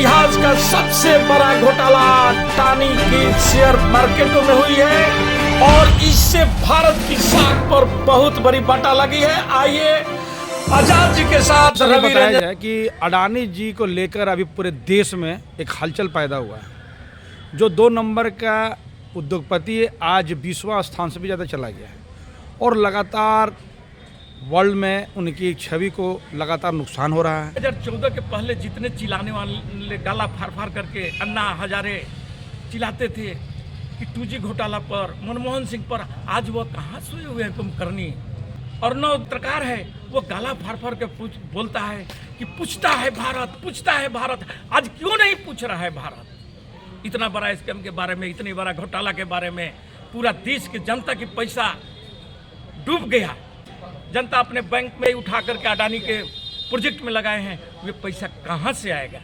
इतिहास का सबसे बड़ा घोटाला अडानी की शेयर मार्केटों में हुई है और इससे भारत की साख पर बहुत बड़ी बाटा लगी है। आइए आजाद जी के साथ बताया जाए कि अडानी जी को लेकर अभी पूरे देश में एक हलचल पैदा हुआ है। जो 2 नंबर का उद्योगपति है आज 20वां स्थान से भी ज़्यादा चला गया है और लगातार वर्ल्ड में उनकी छवि को लगातार नुकसान हो रहा है। 2014 के पहले जितने चिल्लाने वाले गाला फाड़ करके अन्ना हजारे चिल्लाते थे कि 2G घोटाला पर, मनमोहन सिंह पर, आज वो कहाँ सोए हुए हैं कुंभकर्णी। और नौ पत्रकार है वो गाला फाड़ के बोलता है कि पूछता है भारत। आज क्यों नहीं पूछ रहा है भारत? इतना बड़ा स्कैम के बारे में, इतनी बड़ा घोटाला के बारे में पूरा देश की जनता की पैसा डूब गया। जनता अपने बैंक में उठा करके अडानी के प्रोजेक्ट में लगाए हैं। ये पैसा कहाँ से आएगा,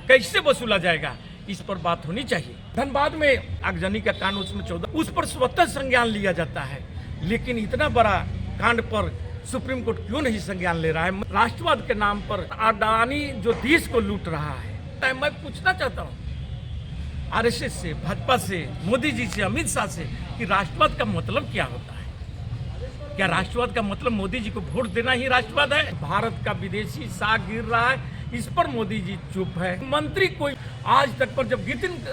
कैसे वसूला जाएगा, इस पर बात होनी चाहिए। धनबाद में आगजनी का कांड उसमें 14, उस पर स्वतः संज्ञान लिया जाता है, लेकिन इतना बड़ा कांड पर सुप्रीम कोर्ट क्यों नहीं संज्ञान ले रहा है? राष्ट्रवाद के नाम पर अडानी जो देश को लूट रहा है। मैं पूछना चाहता हूँ आरएसएस से, भाजपा से, मोदी जी से, अमित शाह से कि राष्ट्रवाद का मतलब क्या होता है? क्या राष्ट्रवाद का मतलब मोदी जी को वोट देना ही राष्ट्रवाद है? भारत का विदेशी साख गिर रहा है, इस पर मोदी जी चुप है। मंत्री कोई आज तक पर जब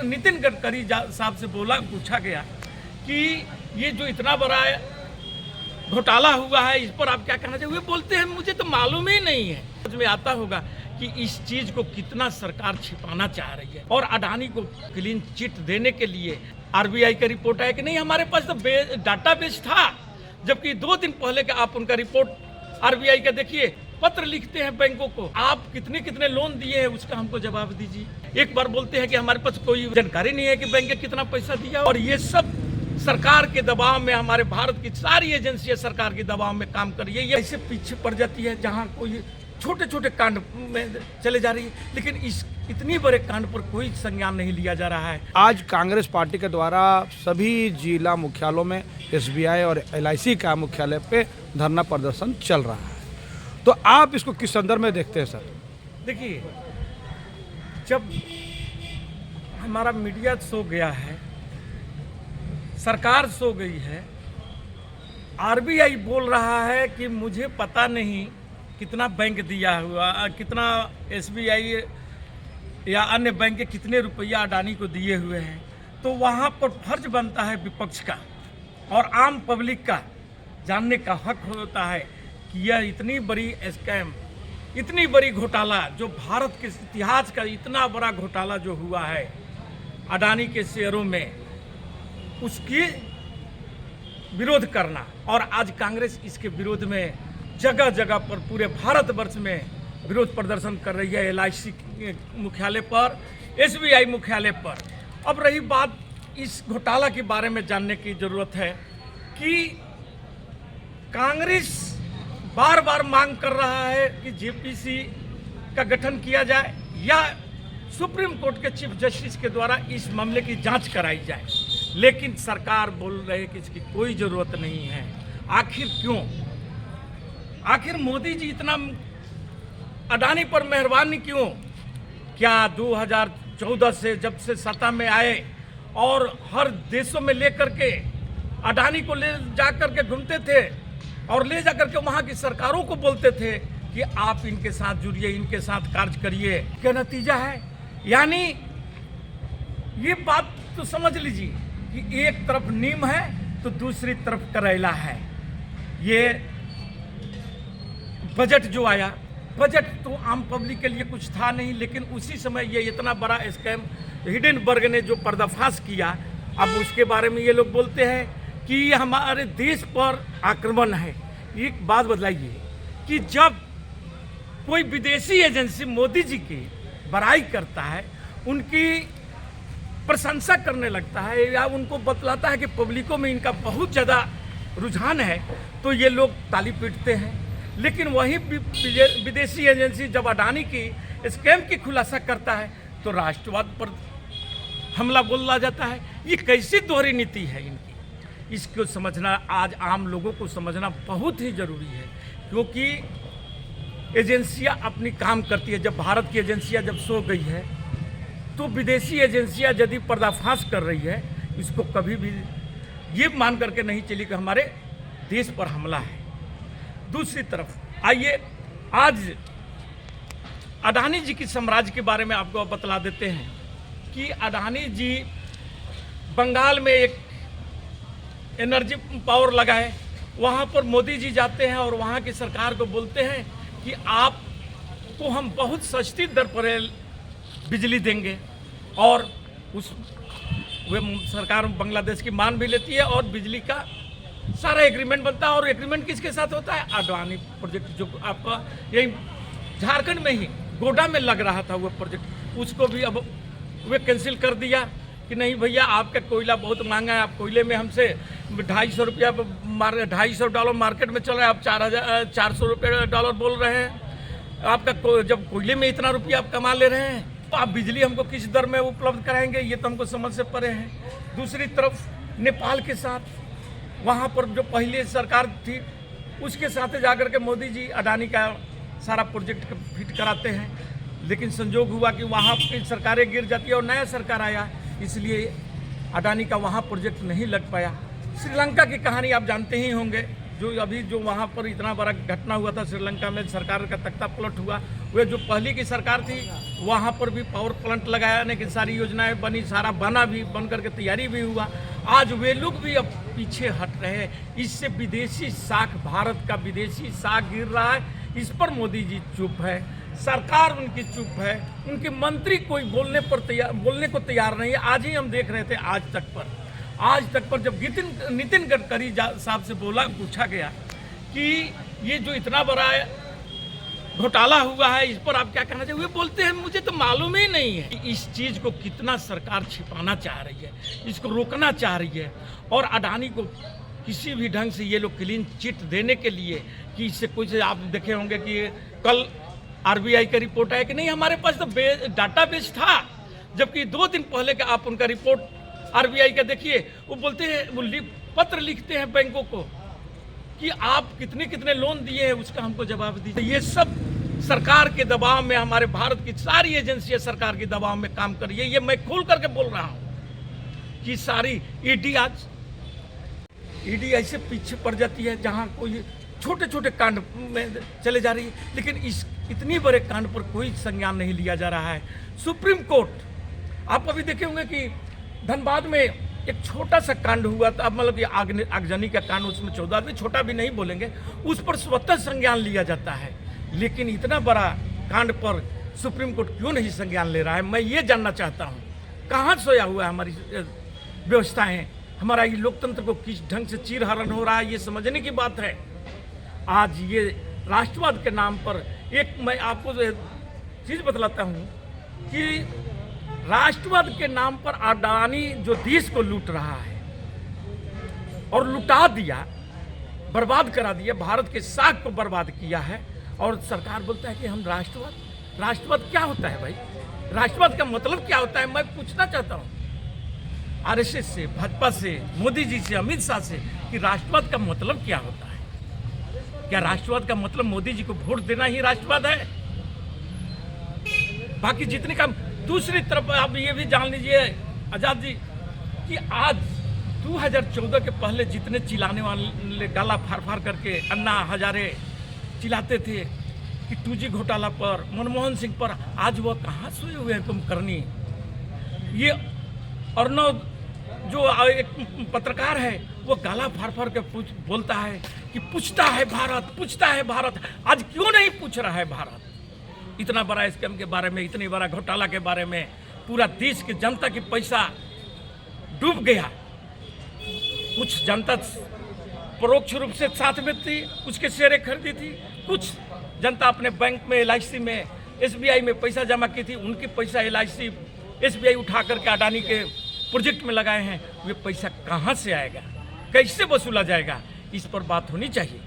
नितिन गडकरी साहब से पूछा गया कि ये जो इतना बड़ा घोटाला हुआ है इस पर आप क्या कहना चाहिए, वे बोलते हैं मुझे तो मालूम ही नहीं है। समझ में आता होगा कि इस चीज को कितना सरकार छिपाना चाह रही है। और अडानी को क्लीन चिट देने के लिए आरबीआई का रिपोर्ट आया कि नहीं हमारे पास तो डाटाबेस था, जबकि 2 दिन पहले का आप उनका रिपोर्ट आरबीआई का देखिए। पत्र लिखते हैं बैंकों को, आप कितने कितने लोन दिए हैं उसका हमको जवाब दीजिए। एक बार बोलते हैं कि हमारे पास कोई जानकारी नहीं है कि बैंक ने कितना पैसा दिया। और ये सब सरकार के दबाव में, हमारे भारत की सारी एजेंसियां सरकार के दबाव में काम कर रही है। ये ऐसे पीछे पड़ जाती है जहाँ कोई छोटे छोटे कांड में चले जा रही है, लेकिन इस इतनी बड़े कांड पर कोई संज्ञान नहीं लिया जा रहा है। आज कांग्रेस पार्टी के द्वारा सभी जिला मुख्यालयों में एसबीआई और एलआईसी का मुख्यालय पे धरना प्रदर्शन चल रहा है, तो आप इसको किस संदर्भ में देखते हैं सर? देखिए, जब हमारा मीडिया सो गया है, सरकार सो गई है, आरबीआई बोल रहा है कि मुझे पता नहीं कितना बैंक दिया हुआ, कितना एसबीआई या अन्य बैंक के कितने रुपया अडानी को दिए हुए हैं, तो वहाँ पर फर्ज बनता है विपक्ष का और आम पब्लिक का जानने का हक होता है कि यह इतनी बड़ी स्कैम, इतनी बड़ी घोटाला, जो भारत के इतिहास का इतना बड़ा घोटाला जो हुआ है अडानी के शेयरों में, उसकी विरोध करना। और आज कांग्रेस इसके विरोध में जगह जगह पर पूरे भारतवर्ष में विरोध प्रदर्शन कर रही है। एलआईसी मुख्यालय पर, एसबीआई मुख्यालय पर। अब रही बात इस घोटाला के बारे में जानने की जरूरत है कि कांग्रेस बार बार मांग कर रहा है कि जेपीसी का गठन किया जाए या सुप्रीम कोर्ट के चीफ जस्टिस के द्वारा इस मामले की जांच कराई जाए, लेकिन सरकार बोल रही है कि इसकी कोई जरूरत नहीं है। आखिर क्यों? आखिर मोदी जी इतना अडानी पर मेहरबानी क्यों? क्या 2014 से जब से सत्ता में आए और हर देशों में लेकर के अडानी को ले जा करके घूमते थे और ले जा करके वहाँ की सरकारों को बोलते थे कि आप इनके साथ जुड़िए, इनके साथ कार्य करिए। क्या नतीजा है? यानी ये बात तो समझ लीजिए कि एक तरफ नीम है तो दूसरी तरफ करेला है। ये बजट जो आया, बजट तो आम पब्लिक के लिए कुछ था नहीं, लेकिन उसी समय ये इतना बड़ा स्कैम हिडेनबर्ग ने जो पर्दाफाश किया, अब उसके बारे में ये लोग बोलते हैं कि ये हमारे देश पर आक्रमण है। एक बात बतलाइए कि जब कोई विदेशी एजेंसी मोदी जी की बड़ाई करता है, उनकी प्रशंसा करने लगता है या उनको बतलाता है कि पब्लिकों में इनका बहुत ज़्यादा रुझान है, तो ये लोग ताली पीटते हैं। लेकिन वही विदेशी एजेंसी जब अडानी की स्कैम की खुलासा करता है तो राष्ट्रवाद पर हमला बोला जाता है। ये कैसी दोहरी नीति है इनकी? इसको समझना आज आम लोगों को समझना बहुत ही ज़रूरी है, क्योंकि एजेंसियां अपनी काम करती है। जब भारत की एजेंसियां जब सो गई है तो विदेशी एजेंसियां यदि पर्दाफाश कर रही है, इसको कभी भी ये मान करके नहीं चली कि हमारे देश पर हमला है। दूसरी तरफ आइए आज अडानी जी की साम्राज्य के बारे में आपको बतला देते हैं कि अडानी जी बंगाल में एक एनर्जी पावर लगा है, वहाँ पर मोदी जी जाते हैं और वहाँ की सरकार को बोलते हैं कि आपको हम बहुत सस्ती दर पर बिजली देंगे, और उस वे सरकार बांग्लादेश की मान भी लेती है और बिजली का सारा एग्रीमेंट बनता है। और एग्रीमेंट किसके साथ होता है? अडानी प्रोजेक्ट जो आपका यही झारखंड में ही गोडा में लग रहा था वो प्रोजेक्ट, उसको भी अब वे कैंसिल कर दिया कि नहीं भैया आपका कोयला बहुत महंगा है, आप कोयले में हमसे $250 मार्केट में चल रहा है, आप 400 रुपये डॉलर बोल रहे हैं। आपका जब कोयले में इतना रुपया आप कमा ले रहे हैं तो आप बिजली हमको किस दर में उपलब्ध कराएंगे? ये तो हमको समझ से परे है। दूसरी तरफ नेपाल के साथ, वहाँ पर जो पहले सरकार थी उसके साथ जाकर के मोदी जी अडानी का सारा प्रोजेक्ट फिट कराते हैं, लेकिन संजोग हुआ कि वहाँ की सरकारें गिर जाती है और नया सरकार आया, इसलिए अडानी का वहाँ प्रोजेक्ट नहीं लग पाया। श्रीलंका की कहानी आप जानते ही होंगे, जो वहाँ पर इतना बड़ा घटना हुआ था, श्रीलंका में सरकार का तख्ता पलट हुआ। वे जो पहले की सरकार थी वहाँ पर भी पावर प्लांट लगाया, लेकिन सारी योजनाएं बनी, सारा बना भी, बन करके तैयारी भी हुआ। आज वे लोग भी अब पीछे हट रहे हैं। इससे विदेशी साख, भारत का विदेशी साख गिर रहा है, इस पर मोदी जी चुप है, सरकार उनकी चुप है, उनके मंत्री कोई बोलने को तैयार नहीं है। आज ही हम देख रहे थे आज तक पर जब नितिन गडकरी साहब से पूछा गया कि ये जो इतना बड़ा घोटाला हुआ है इस पर आप क्या कहना चाहिए, वे बोलते हैं मुझे तो मालूम ही नहीं है। इस चीज़ को कितना सरकार छिपाना चाह रही है, इसको रोकना चाह रही है, और अडानी को किसी भी ढंग से ये लोग क्लीन चिट देने के लिए कि इससे कुछ, आप देखे होंगे कि कल आरबीआई का रिपोर्ट आया कि नहीं हमारे पास तो डाटाबेस था, जबकि 2 दिन पहले का आप उनका रिपोर्ट आरबीआई का देखिए, वो बोलते हैं, वो पत्र लिखते हैं बैंकों को कि आप कितने लोन दिए हैं, उसका हमको जवाब दीजिए। ये सब सरकार के दबाव में, हमारे भारत की सारी एजेंसियां सरकार के दबाव में काम कर रही है। ये मैं खोल करके बोल रहा हूँ कि सारी ईडी ऐसे पीछे पड़ जाती है जहाँ कोई छोटे कांड में चले जा रही है, लेकिन इतनी बड़े कांड पर कोई संज्ञान नहीं लिया जा रहा है। सुप्रीम कोर्ट, आप अभी देखे होंगे कि धनबाद में एक छोटा सा कांड हुआ था, मतलब ये आगजनी का कांड, उसमें 14 आदमी, छोटा भी नहीं बोलेंगे, उस पर स्वतः संज्ञान लिया जाता है, लेकिन इतना बड़ा कांड पर सुप्रीम कोर्ट क्यों नहीं संज्ञान ले रहा है? मैं ये जानना चाहता हूँ, कहाँ सोया हुआ है हमारी व्यवस्थाएं, हमारा ये लोकतंत्र को किस ढंग से चीरहरण हो रहा है, ये समझने की बात है। आज ये राष्ट्रवाद के नाम पर मैं आपको चीज़ बतलाता हूँ कि राष्ट्रवाद के नाम पर अडानी जो देश को लूट रहा है और लुटा दिया, बर्बाद करा दिया, भारत के साख को बर्बाद किया है, और सरकार बोलता है कि हम राष्ट्रवाद क्या होता है भाई? राष्ट्रवाद का मतलब क्या होता है? मैं पूछना चाहता हूँ आरएसएस से, भाजपा से, मोदी जी से, अमित शाह से कि राष्ट्रवाद का मतलब क्या होता है? क्या राष्ट्रवाद का मतलब मोदी जी को वोट देना ही राष्ट्रवाद है? बाकी जितने काम। दूसरी तरफ आप ये भी जान लीजिए आजाद जी कि आज 2014 के पहले जितने चिल्लाने वाले, गाला फाड़ करके अन्ना हजारे चिल्लाते थे कि 2G घोटाला पर, मनमोहन सिंह पर, आज वह कहाँ सोए हुए हैं कुंभकर्णी। ये अर्नब जो एक पत्रकार है, वो गाला फाड़ के बोलता है कि पूछता है भारत, आज क्यों नहीं पूछ रहा है भारत? इतना बड़ा स्कैम के बारे में, इतनी बड़ा घोटाला के बारे में, पूरा देश की जनता की पैसा डूब गया। कुछ जनता परोक्ष रूप से साथ में थी, उसके शेयरें खरीदी थी, कुछ जनता अपने बैंक में, LIC में, SBI में पैसा जमा की थी, उनकी पैसा LIC, SBI उठा करके अडानी के प्रोजेक्ट में लगाए हैं। वे पैसा कहाँ से आएगा, कैसे वसूला जाएगा, इस पर बात होनी चाहिए।